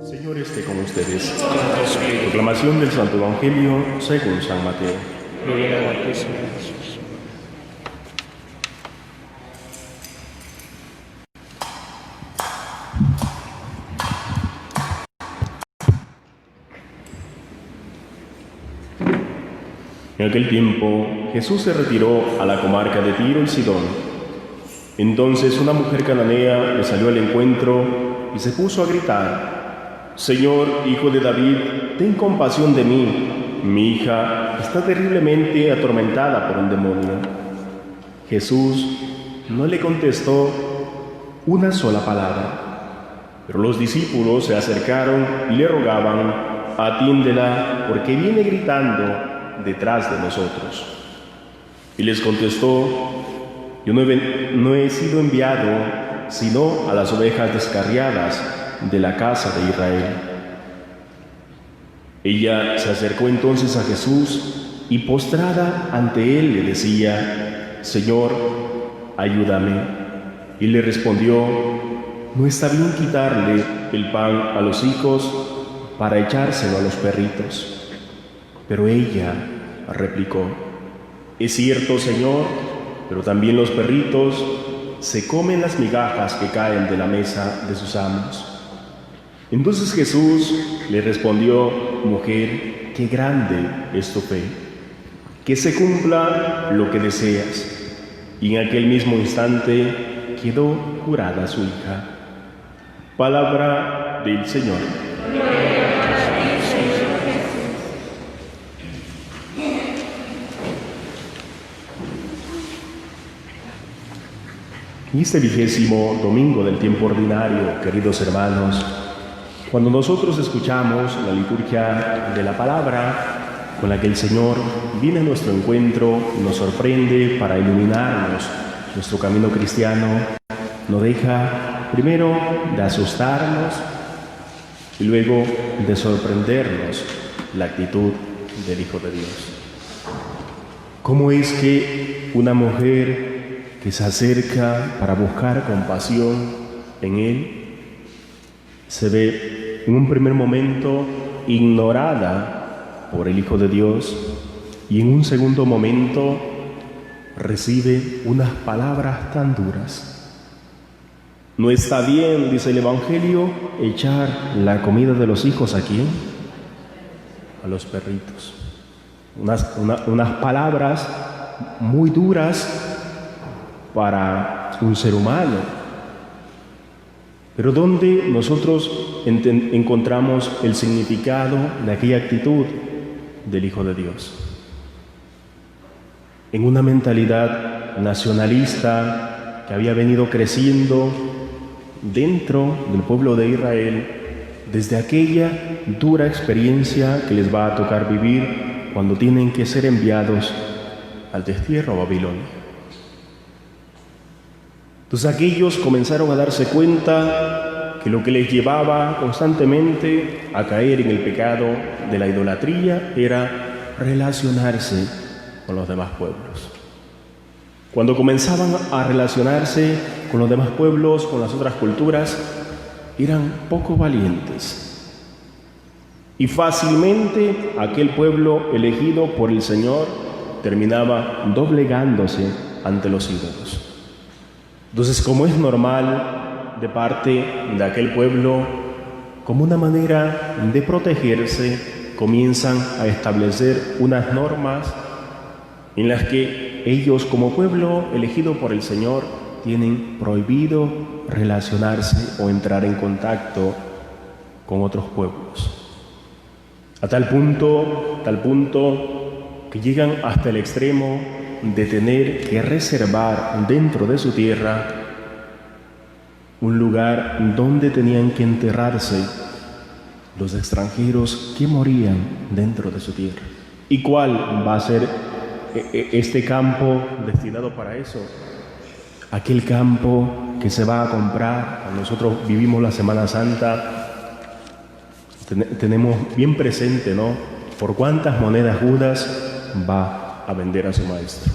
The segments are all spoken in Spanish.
Señor esté con ustedes. Proclamación del Santo Evangelio según San Mateo. Gloria a ti, Señor Jesús. En aquel tiempo, Jesús se retiró a la comarca de Tiro y Sidón. Entonces una mujer cananea le salió al encuentro y se puso a gritar: «Señor, hijo de David, ten compasión de mí. Mi hija está terriblemente atormentada por un demonio». Jesús no le contestó una sola palabra. Pero los discípulos se acercaron y le rogaban: «Atiéndela, porque viene gritando detrás de nosotros». Y les contestó: «Yo no he sido enviado sino a las ovejas descarriadas de la casa de Israel». Ella se acercó entonces a Jesús y postrada ante él le decía: «Señor, ayúdame». Y le respondió: «No está bien quitarle el pan a los hijos para echárselo a los perritos». Pero ella replicó: «Es cierto, Señor, pero también los perritos se comen las migajas que caen de la mesa de sus amos». Entonces Jesús le respondió: «Mujer, qué grande es tu fe, que se cumpla lo que deseas». Y en aquel mismo instante quedó curada su hija. Palabra del Señor. Y este 20º domingo del tiempo ordinario, queridos hermanos, cuando nosotros escuchamos la liturgia de la palabra con la que el Señor viene a nuestro encuentro, nos sorprende para iluminarnos nuestro camino cristiano, no deja primero de asustarnos y luego de sorprendernos la actitud del Hijo de Dios. ¿Cómo es que una mujer que se acerca para buscar compasión en Él se ve en un primer momento ignorada por el Hijo de Dios y en un segundo momento recibe unas palabras tan duras? No está bien, dice el Evangelio, echar la comida de los hijos ¿a quién? A los perritos. Unas palabras muy duras para un ser humano. Pero ¿dónde nosotros encontramos el significado de aquella actitud del Hijo de Dios? En una mentalidad nacionalista que había venido creciendo dentro del pueblo de Israel desde aquella dura experiencia que les va a tocar vivir cuando tienen que ser enviados al destierro a Babilonia. Entonces aquellos comenzaron a darse cuenta que lo que les llevaba constantemente a caer en el pecado de la idolatría era relacionarse con los demás pueblos. Cuando comenzaban a relacionarse con los demás pueblos, con las otras culturas, eran poco valientes. Y fácilmente aquel pueblo elegido por el Señor terminaba doblegándose ante los ídolos. Entonces, como es normal de parte de aquel pueblo, como una manera de protegerse, comienzan a establecer unas normas en las que ellos, como pueblo elegido por el Señor, tienen prohibido relacionarse o entrar en contacto con otros pueblos. A tal punto que llegan hasta el extremo de tener que reservar dentro de su tierra un lugar donde tenían que enterrarse los extranjeros que morían dentro de su tierra. ¿Y cuál va a ser este campo destinado para eso? Aquel campo que se va a comprar. Cuando nosotros vivimos la Semana Santa, tenemos bien presente, ¿no?, por cuántas monedas Judas va a vender a su maestro.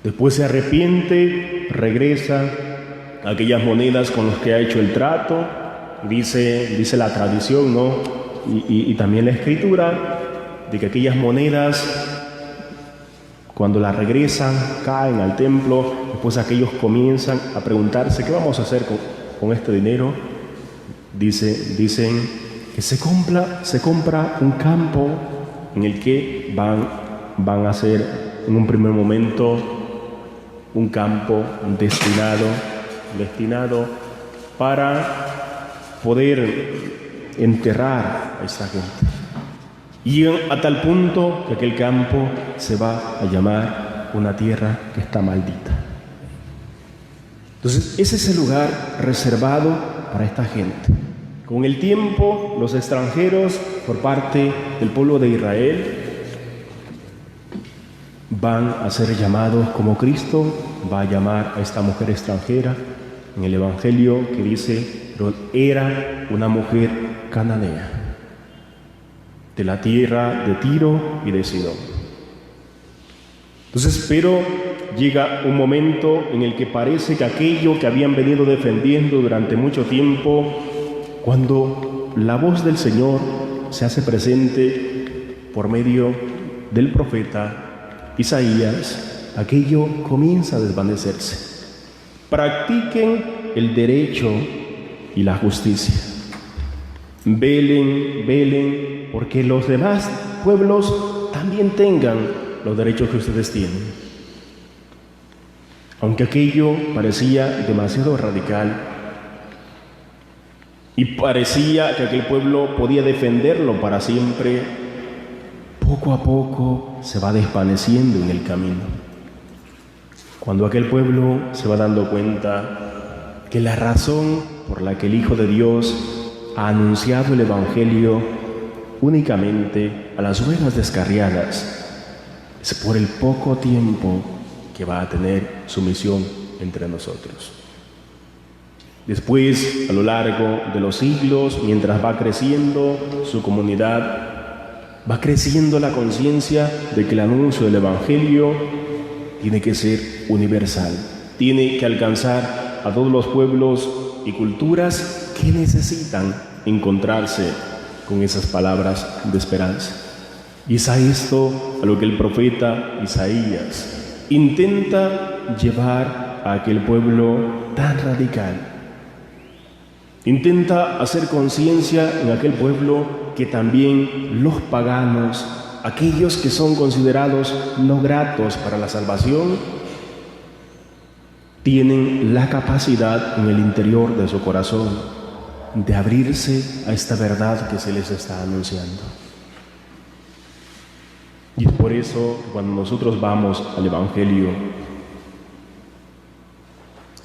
Después se arrepiente, regresa a aquellas monedas con las que ha hecho el trato Dice la tradición, ¿no? Y también la escritura, de que aquellas monedas, cuando las regresan, caen al templo. Después aquellos comienzan a preguntarse, ¿qué vamos a hacer con este dinero? Dicen que se compra un campo en el que van a hacer en un primer momento un campo destinado para poder enterrar a esta gente. Y llegan a tal punto que aquel campo se va a llamar una tierra que está maldita. Entonces, ese es el lugar reservado para esta gente. Con el tiempo, los extranjeros, por parte del pueblo de Israel, van a ser llamados como Cristo va a llamar a esta mujer extranjera en el Evangelio, que dice, pero era una mujer cananea, de la tierra de Tiro y de Sidón. Entonces, pero llega un momento en el que parece que aquello que habían venido defendiendo durante mucho tiempo, cuando la voz del Señor se hace presente por medio del profeta Isaías, aquello comienza a desvanecerse. Practiquen el derecho y la justicia. Velen, porque los demás pueblos también tengan los derechos que ustedes tienen. Aunque aquello parecía demasiado radical y parecía que aquel pueblo podía defenderlo para siempre, poco a poco se va desvaneciendo en el camino. Cuando aquel pueblo se va dando cuenta que la razón por la que el Hijo de Dios ha anunciado el Evangelio únicamente a las ovejas descarriadas es por el poco tiempo que va a tener su misión entre nosotros. Después, a lo largo de los siglos, mientras va creciendo su comunidad, va creciendo la conciencia de que el anuncio del Evangelio tiene que ser universal, tiene que alcanzar a todos los pueblos y culturas que necesitan encontrarse con esas palabras de esperanza. Y es a esto a lo que el profeta Isaías intenta llevar a aquel pueblo tan radical. Intenta hacer conciencia en aquel pueblo que también los paganos, aquellos que son considerados no gratos para la salvación, tienen la capacidad en el interior de su corazón de abrirse a esta verdad que se les está anunciando. Y es por eso que cuando nosotros vamos al Evangelio,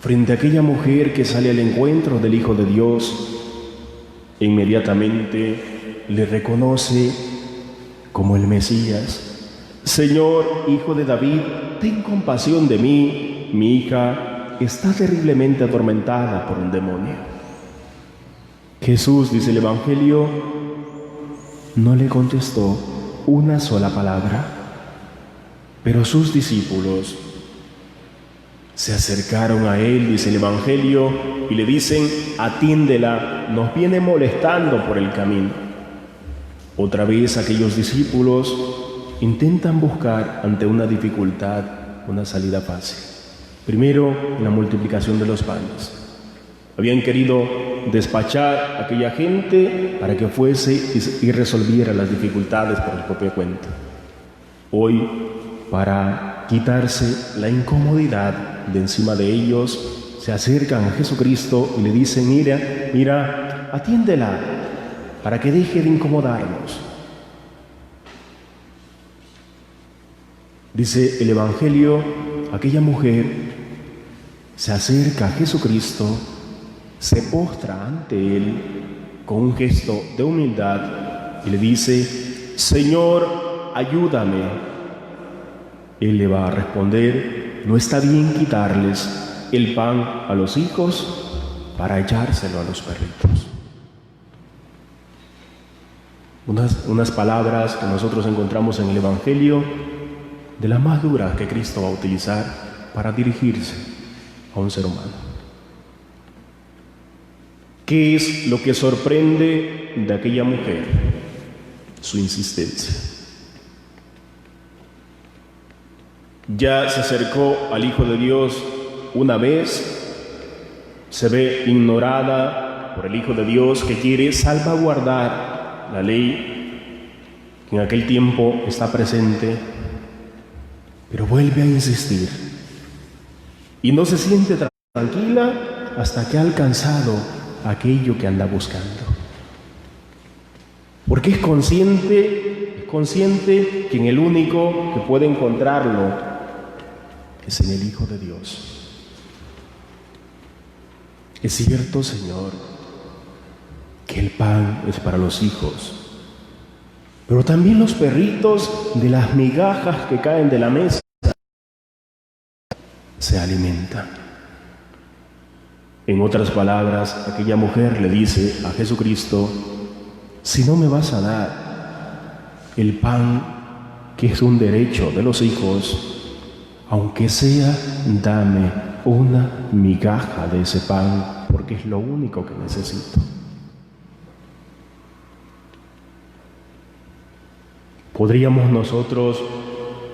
frente a aquella mujer que sale al encuentro del Hijo de Dios, inmediatamente le reconoce como el Mesías. Señor, Hijo de David, ten compasión de mí, mi hija está terriblemente atormentada por un demonio. Jesús, dice el Evangelio, no le contestó una sola palabra, pero sus discípulos se acercaron a él, dice el Evangelio, y le dicen, atiéndela, nos viene molestando por el camino. Otra vez aquellos discípulos intentan buscar ante una dificultad una salida fácil. Primero, en la multiplicación de los panes. Habían querido despachar a aquella gente para que fuese y resolviera las dificultades por su propia cuenta. Hoy, para quitarse la incomodidad de encima de ellos, se acercan a Jesucristo y le dicen, mira, atiéndela para que deje de incomodarnos. Dice el Evangelio, aquella mujer se acerca a Jesucristo, se postra ante Él con un gesto de humildad y le dice, Señor, ayúdame. Él le va a responder, no está bien quitarles el pan a los hijos para echárselo a los perritos. Unas palabras que nosotros encontramos en el Evangelio de las más duras que Cristo va a utilizar para dirigirse a un ser humano. ¿Qué es lo que sorprende de aquella mujer? Su insistencia. Ya se acercó al Hijo de Dios una vez, se ve ignorada por el Hijo de Dios que quiere salvaguardar la ley que en aquel tiempo está presente, pero vuelve a insistir y no se siente tranquila hasta que ha alcanzado aquello que anda buscando. Porque es consciente que en el único que puede encontrarlo es en el Hijo de Dios. Es cierto, Señor, que el pan es para los hijos, pero también los perritos de las migajas que caen de la mesa se alimentan. En otras palabras, aquella mujer le dice a Jesucristo: si no me vas a dar el pan, que es un derecho de los hijos, aunque sea, dame una migaja de ese pan, porque es lo único que necesito. Podríamos nosotros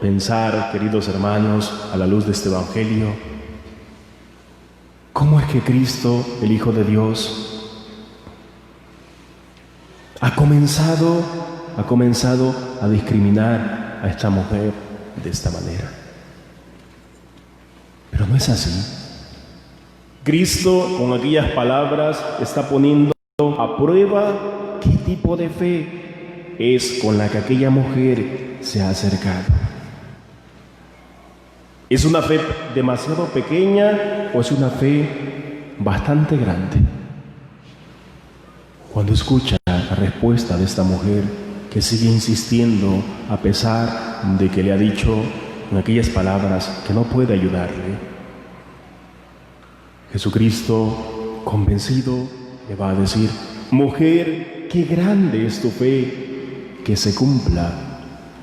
pensar, queridos hermanos, a la luz de este Evangelio, ¿cómo es que Cristo, el Hijo de Dios, ha comenzado a discriminar a esta mujer de esta manera? Pero no es así. Cristo, con aquellas palabras, está poniendo a prueba qué tipo de fe es con la que aquella mujer se ha acercado. ¿Es una fe demasiado pequeña o es una fe bastante grande? Cuando escucha la respuesta de esta mujer, que sigue insistiendo a pesar de que le ha dicho en aquellas palabras que no puede ayudarle, Jesucristo, convencido, le va a decir: mujer, qué grande es tu fe, que se cumpla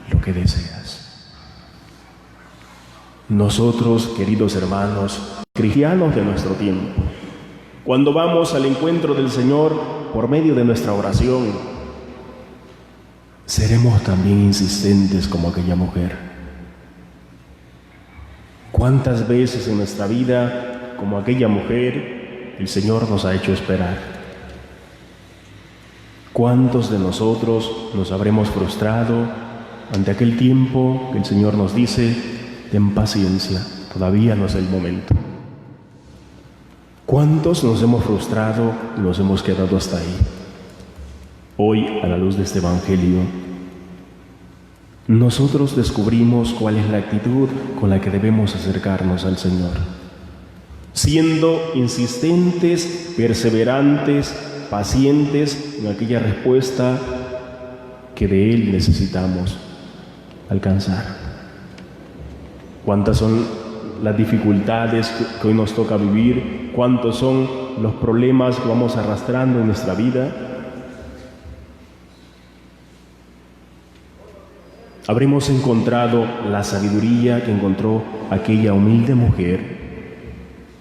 lo que deseas. Nosotros, queridos hermanos, cristianos de nuestro tiempo, cuando vamos al encuentro del Señor por medio de nuestra oración, seremos también insistentes como aquella mujer. ¿Cuántas veces en nuestra vida, como aquella mujer, el Señor nos ha hecho esperar? ¿Cuántos de nosotros nos habremos frustrado ante aquel tiempo que el Señor nos dice: ten paciencia, todavía no es el momento? ¿Cuántos nos hemos frustrado y nos hemos quedado hasta ahí? Hoy, a la luz de este Evangelio, nosotros descubrimos cuál es la actitud con la que debemos acercarnos al Señor, siendo insistentes, perseverantes, pacientes en aquella respuesta que de Él necesitamos alcanzar. ¿Cuántas son las dificultades que hoy nos toca vivir? ¿Cuántos son los problemas que vamos arrastrando en nuestra vida? Habremos encontrado la sabiduría que encontró aquella humilde mujer,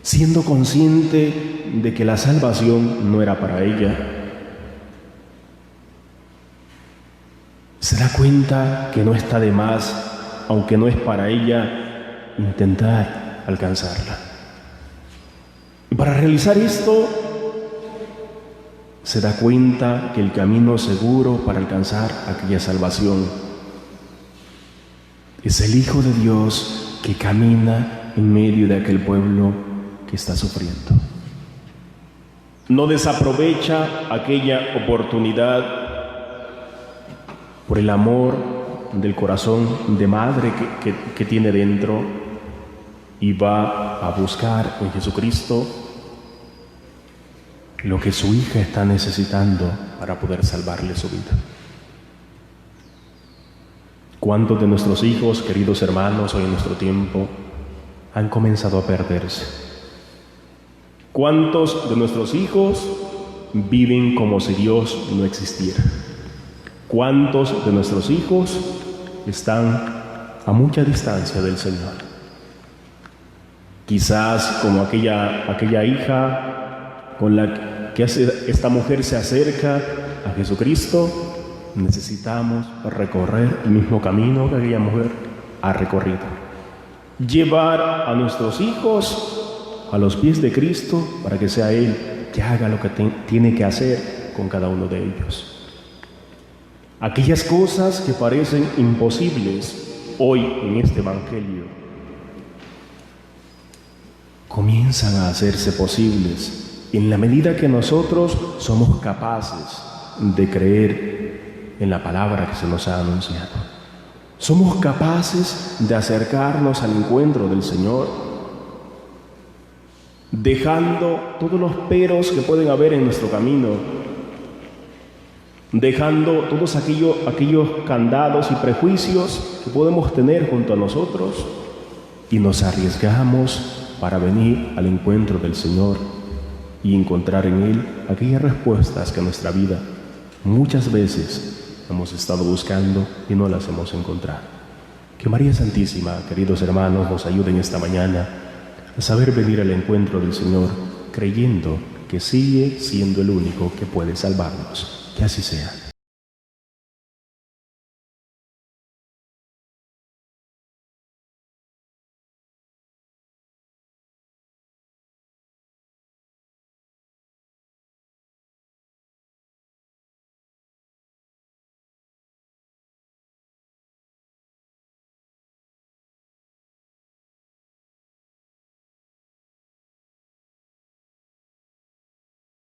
siendo consciente de que la salvación no era para ella. Se da cuenta que no está de más, aunque no es para ella, intentar alcanzarla. Y para realizar esto, se da cuenta que el camino seguro para alcanzar aquella salvación es el Hijo de Dios que camina en medio de aquel pueblo que está sufriendo. No desaprovecha aquella oportunidad por el amor del corazón de madre que tiene dentro, y va a buscar en Jesucristo lo que su hija está necesitando para poder salvarle su vida. ¿Cuántos de nuestros hijos, queridos hermanos, hoy en nuestro tiempo, han comenzado a perderse? ¿Cuántos de nuestros hijos viven como si Dios no existiera? ¿Cuántos de nuestros hijos están a mucha distancia del Señor? Quizás como aquella hija con la que esta mujer se acerca a Jesucristo, necesitamos recorrer el mismo camino que aquella mujer ha recorrido. Llevar a nuestros hijos a los pies de Cristo para que sea Él que haga lo que tiene que hacer con cada uno de ellos. Aquellas cosas que parecen imposibles hoy en este Evangelio comienzan a hacerse posibles en la medida que nosotros somos capaces de creer en la palabra que se nos ha anunciado. Somos capaces de acercarnos al encuentro del Señor, dejando todos los peros que pueden haber en nuestro camino, dejando todos aquellos candados y prejuicios que podemos tener junto a nosotros, y nos arriesgamos para venir al encuentro del Señor y encontrar en Él aquellas respuestas que en nuestra vida muchas veces hemos estado buscando y no las hemos encontrado. Que María Santísima, queridos hermanos, nos ayude en esta mañana a saber venir al encuentro del Señor, creyendo que sigue siendo el único que puede salvarnos. Que así sea.